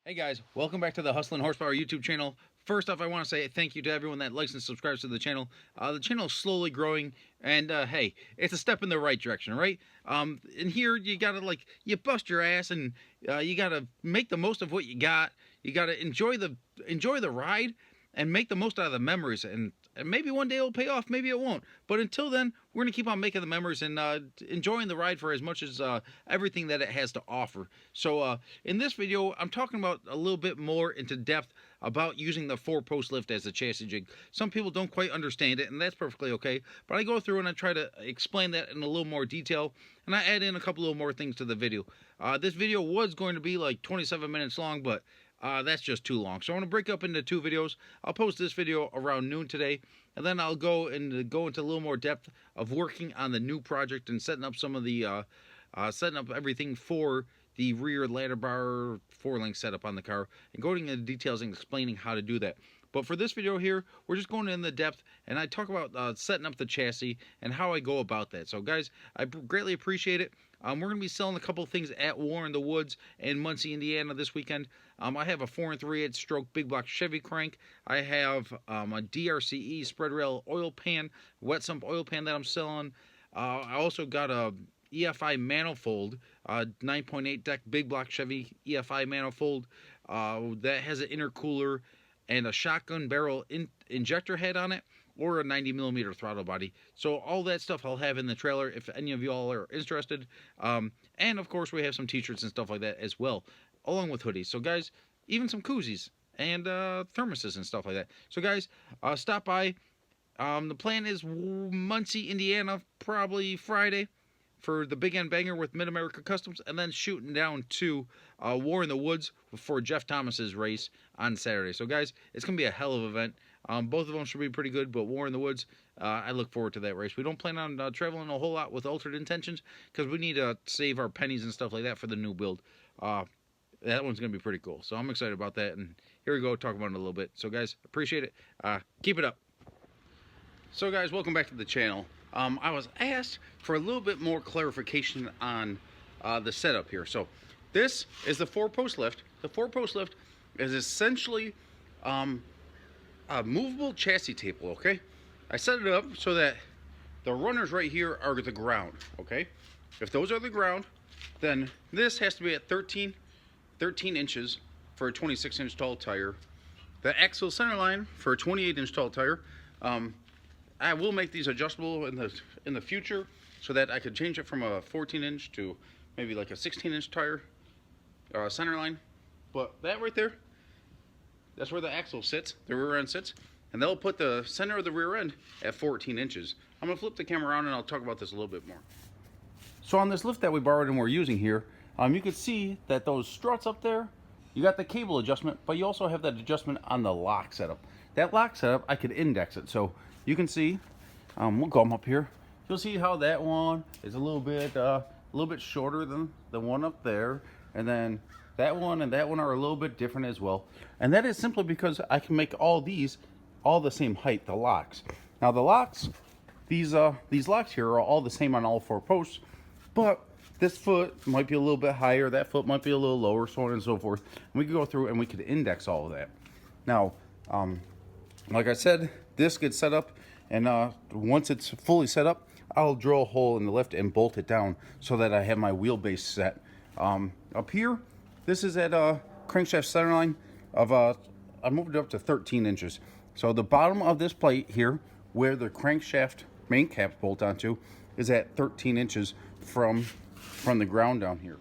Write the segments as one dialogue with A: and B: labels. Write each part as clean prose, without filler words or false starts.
A: Hey guys, welcome back to the Hustlin' Horsepower YouTube channel. First off, I want to say thank you to everyone that likes and subscribes to the channel. The channel is slowly growing, and hey, it's a step in the right direction, right? In here, you gotta you bust your ass, and you gotta make the most of what you got. You gotta enjoy the ride, and make the most out of the memories. And maybe one day it'll pay off, maybe it won't. But until then, we're gonna keep on making the memories and enjoying the ride for as much as everything that it has to offer. So in this video, I'm talking about a little bit more into depth about using the 4-post lift as a chassis jig. Some people don't quite understand it, and that's perfectly okay. But I go through and I try to explain that in a little more detail, and I add in a couple of more things to the video. This video was going to be like 27 minutes long, but that's just too long. So I'm going to break up into 2 videos. I'll post this video around noon today, and then I'll go into a little more depth of working on the new project and setting up some of the setting up everything for the rear ladder bar 4-link setup on the car, and going into details and explaining how to do that. But for this video here, we're just going in the depth, and I talk about setting up the chassis and how I go about that. So guys, I greatly appreciate it. We're going to be selling a couple things at War in the Woods in Muncie, Indiana this weekend. I have a 4 3/8 stroke big block Chevy crank. I have a DRCE spread rail oil pan, wet sump oil pan that I'm selling. I also got a EFI manifold, 9.8 deck big block Chevy EFI manifold that has an intercooler and a shotgun barrel injector head on it, or a 90mm throttle body. So all that stuff I'll have in the trailer if any of y'all are interested. And of course we have some t-shirts and stuff like that as well, along with hoodies. So guys, even some koozies and thermoses and stuff like that. So guys, stop by. The plan is Muncie, Indiana, probably Friday, for the Big End Banger with Mid-America Customs, and then shooting down to War in the Woods for Jeff Thomas's race on Saturday. So guys, it's going to be a hell of an event. Both of them should be pretty good, but War in the Woods, I look forward to that race. We don't plan on traveling a whole lot with altered intentions, because we need to save our pennies and stuff like that for the new build. That one's going to be pretty cool. So I'm excited about that, and here we go, talk about it a little bit. So guys, appreciate it. Keep it up. So guys, welcome back to the channel. I was asked for a little bit more clarification on the setup here. So this is the 4-post lift. The 4-post lift is essentially a movable chassis table, okay? I set it up so that the runners right here are the ground, okay? If those are the ground, then this has to be at 13 inches for a 26-inch tall tire. The axle center line for a 28-inch tall tire. I will make these adjustable in the future so that I could change it from a 14-inch to maybe like a 16-inch tire center line. But that right there, that's where the axle sits, the rear end sits, and they'll put the center of the rear end at 14 inches. I'm going to flip the camera around and I'll talk about this a little bit more. So on this lift that we borrowed and we're using here, you can see that those struts up there, you got the cable adjustment, but you also have that adjustment on the lock setup. That lock setup, I could index it. So you can see, we'll come up here. You'll see how that one is a little bit shorter than the one up there, and then that one and that one are a little bit different as well. And that is simply because I can make all these all the same height, the locks. Now the locks, these locks here are all the same on all 4 posts, but this foot might be a little bit higher, that foot might be a little lower, so on and so forth. And we could go through and we could index all of that. Now, like I said, this gets set up, and once it's fully set up, I'll drill a hole in the lift and bolt it down so that I have my wheelbase set. Up here, this is at crankshaft centerline of I moved it up to 13 inches. So the bottom of this plate here, where the crankshaft main cap bolt onto, is at 13 inches from the ground down here.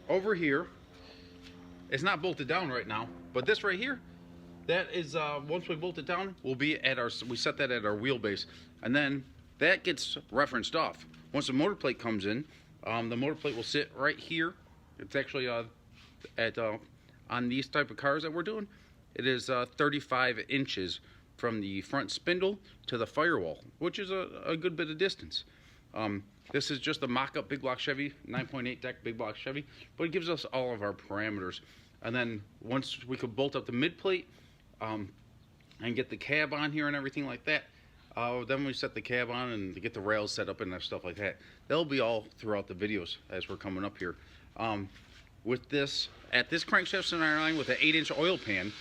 A: Over here, it's not bolted down right now, but this right here, that is once we bolt it down, we'll be at we set that at our wheelbase, and then that gets referenced off. Once the motor plate comes in, the motor plate will sit right here. It's actually on these type of cars that we're doing, it is 35 inches from the front spindle to the firewall, which is a good bit of distance. This is just a mock-up big block Chevy, 9.8 deck big block Chevy, but it gives us all of our parameters. And then once we could bolt up the mid plate and get the cab on here and everything like that, then we set the cab on and get the rails set up and stuff like that. They'll be all throughout the videos as we're coming up here. with this, at this crankshaft center line with an 8-inch oil pan,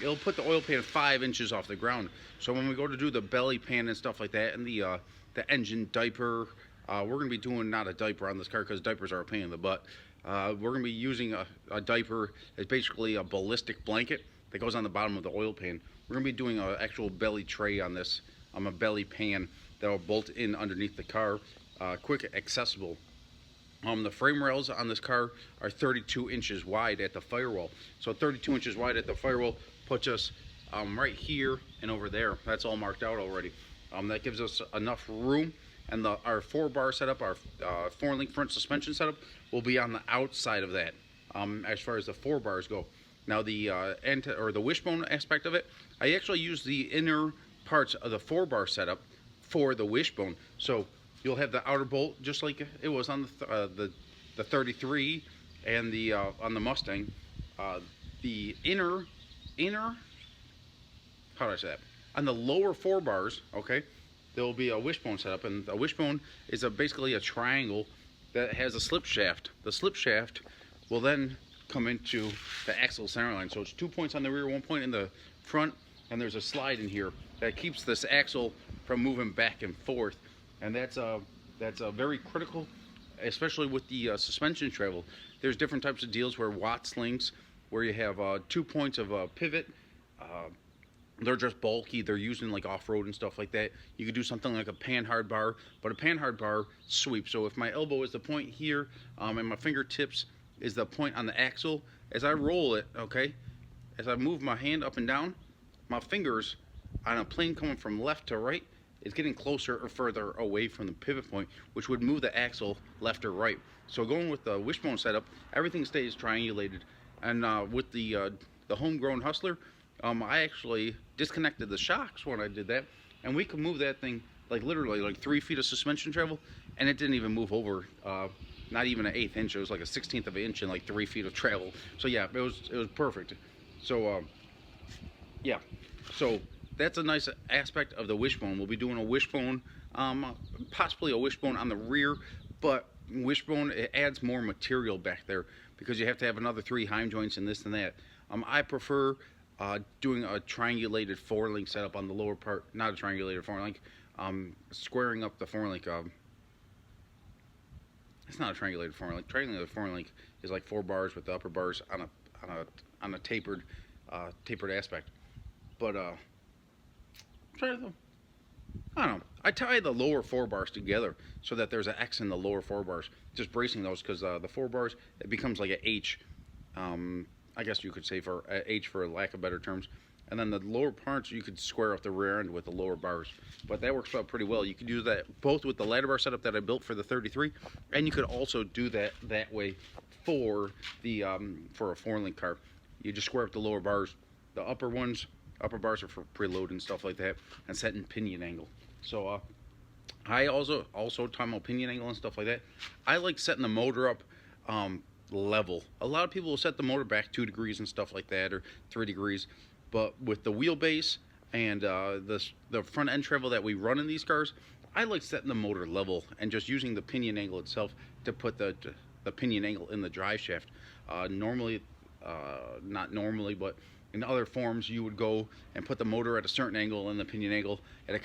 A: it'll put the oil pan 5 inches off the ground. So when we go to do the belly pan and stuff like that, and the engine diaper, we're going to be doing not a diaper on this car because diapers are a pain in the butt. We're going to be using a diaper. It's basically a ballistic blanket that goes on the bottom of the oil pan. We're going to be doing an actual belly tray on this, a belly pan that will bolt in underneath the car, quick, accessible. The frame rails on this car are 32 inches wide at the firewall. So 32 inches wide at the firewall puts us right here and over there. That's all marked out already. That gives us enough room. And our 4-bar setup, our 4-link front suspension setup, will be on the outside of that as far as the 4 bars go. Now the the wishbone aspect of it, I actually use the inner parts of the 4-bar setup for the wishbone. So you'll have the outer bolt just like it was on the 33 and the on the Mustang. The inner, how do I say that? On the lower 4 bars, okay, there will be a wishbone setup, and a wishbone is basically a triangle that has a slip shaft. The slip shaft will then come into the axle center line. So it's 2 points on the rear, 1 point in the front, and there's a slide in here that keeps this axle from moving back and forth. And that's very critical, especially with the suspension travel. There's different types of deals where Watts links, where you have 2 points of pivot. They're just bulky. They're using like off-road and stuff like that. You could do something like a Panhard Bar, but a Panhard Bar sweeps. So if my elbow is the point here, and my fingertips is the point on the axle, as I roll it, okay, as I move my hand up and down, my fingers on a plane coming from left to right is getting closer or further away from the pivot point, which would move the axle left or right. So going with the wishbone setup, everything stays triangulated. And with the homegrown Hustler, I actually disconnected the shocks when I did that, and we could move that thing like literally like 3 feet of suspension travel, and it didn't even move over not even an 1/8 inch. It was like a 1/16 of an inch and like 3 feet of travel. So yeah, it was perfect. So yeah, so that's a nice aspect of the wishbone. We'll be doing a wishbone, possibly a wishbone on the rear, but wishbone, it adds more material back there because you have to have another 3 heim joints and this and that. I prefer doing a triangulated 4-link setup on the lower part, not a triangulated 4-link, squaring up the 4-link. It's not a triangulated 4-link. Triangulated 4-link is like 4 bars with the upper bars on a tapered aspect. But I don't know. I tie the lower 4 bars together so that there's an X in the lower 4 bars, just bracing those, because the 4 bars, it becomes like an H. I guess you could say for H for lack of better terms. And then the lower parts, you could square up the rear end with the lower bars. But that works out pretty well. You could do that both with the ladder bar setup that I built for the 33, and you could also do that way for the for a 4-link car. You just square up the lower bars. The upper bars are for preload and stuff like that, and setting pinion angle. So I also talking about pinion angle and stuff like that, I like setting the motor up level. A lot of people will set the motor back 2 degrees and stuff like that, or 3 degrees, but with the wheelbase and the front end travel that we run in these cars, I like setting the motor level and just using the pinion angle itself to put the pinion angle in the drive shaft. Normally, not normally, but in other forms, you would go and put the motor at a certain angle and the pinion angle at a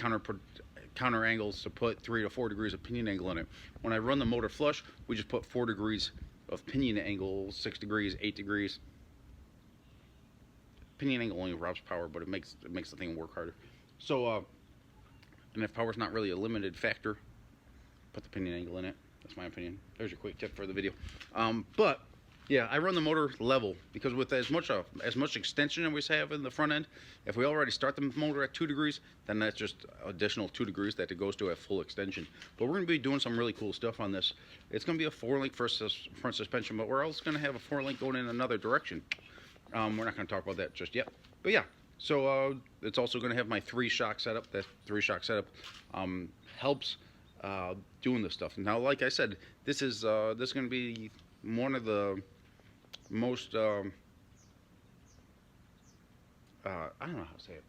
A: counter angles to put 3 to 4 degrees of pinion angle in it. When I run the motor flush, we just put 4 degrees of pinion angle, 6 degrees, 8 degrees. Pinion angle only robs power, but it makes the thing work harder. So, and if power's not really a limited factor, put the pinion angle in it. That's my opinion. There's your quick tip for the video. But yeah, I run the motor level because with as much extension as we have in the front end, if we already start the motor at 2 degrees, then that's just additional 2 degrees that it goes to at full extension. But we're going to be doing some really cool stuff on this. It's going to be a 4-link front suspension, but we're also going to have a 4-link going in another direction. We're not going to talk about that just yet. But yeah, so it's also going to have my 3-shock setup. That 3-shock setup helps doing this stuff. Now, like I said, this is going to be one of the most I don't know how to say it.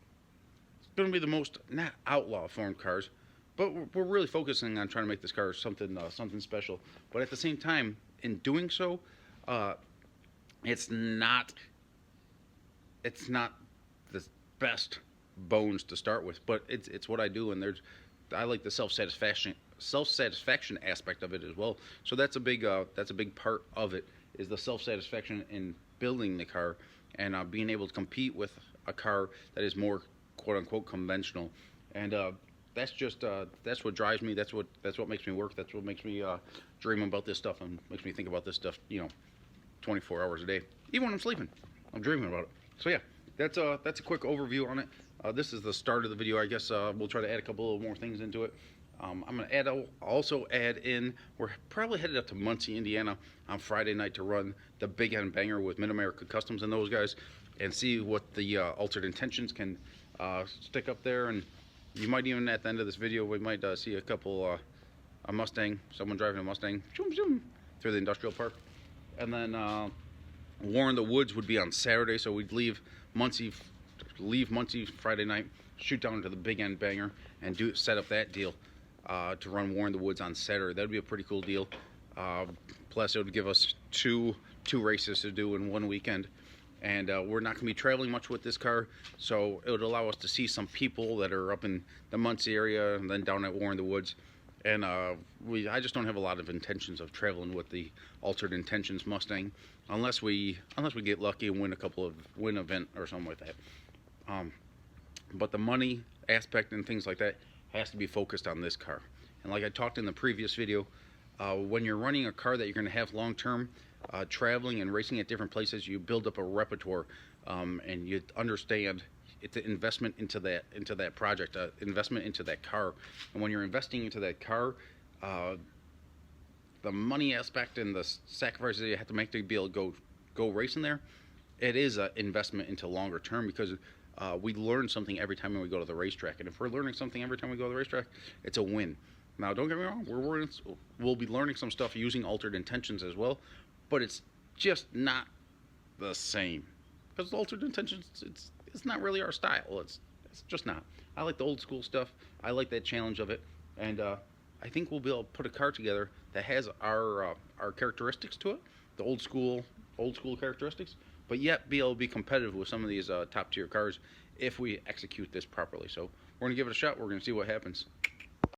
A: It's going to be the most not outlaw formed cars, but we're really focusing on trying to make this car something special. But at the same time, in doing so, It's not the best bones to start with, but it's what I do, and I like the self-satisfaction aspect of it as well. So that's a big part of it, is the self-satisfaction in building the car, and being able to compete with a car that is more quote unquote conventional. And that's what drives me. That's what makes me work. That's what makes me dream about this stuff, and makes me think about this stuff, 24 hours a day. Even when I'm sleeping, I'm dreaming about it. So yeah, that's a quick overview on it. This is the start of the video. I guess we'll try to add a couple of more things into it. I'm going to also add in, we're probably headed up to Muncie, Indiana on Friday night to run the Big End Banger with Mid-America Customs and those guys, and see what the Altered Intentions can stick up there. And you might even, at the end of this video, we might see a couple, a Mustang, someone driving a Mustang, zoom, zoom, through the industrial park. And then Warren the Woods would be on Saturday, so we'd leave Muncie Friday night, shoot down to the Big End Banger, and set up that deal to run Warren the Woods on Saturday. That would be a pretty cool deal. Plus, it would give us two races to do in one weekend. And we're not going to be traveling much with this car, so it would allow us to see some people that are up in the Muncie area and then down at Warren the Woods. And I just don't have a lot of intentions of traveling with the Altered Intentions Mustang, unless we get lucky and win event or something like that. But the money aspect and things like that has to be focused on this car. And like I talked in the previous video, when you're running a car that you're going to have long term, traveling and racing at different places, you build up a repertoire, and you understand it's an investment into that project, investment into that car. And when you're investing into that car, the money aspect and the sacrifices you have to make to be able to go racing there, it is an investment into longer term, because we learn something every time we go to the racetrack. And if we're learning something every time we go to the racetrack, it's a win. Now, don't get me wrong, we'll be learning some stuff using Altered Intentions as well, but it's just not the same. Because Altered Intentions, it's not really our style. It's just not. I like the old school stuff. I like that challenge of it, and I think we'll be able to put a car together that has our characteristics to it, the old school characteristics, but yet be able to be competitive with some of these top tier cars if we execute this properly. So we're gonna give it a shot. We're gonna see what happens.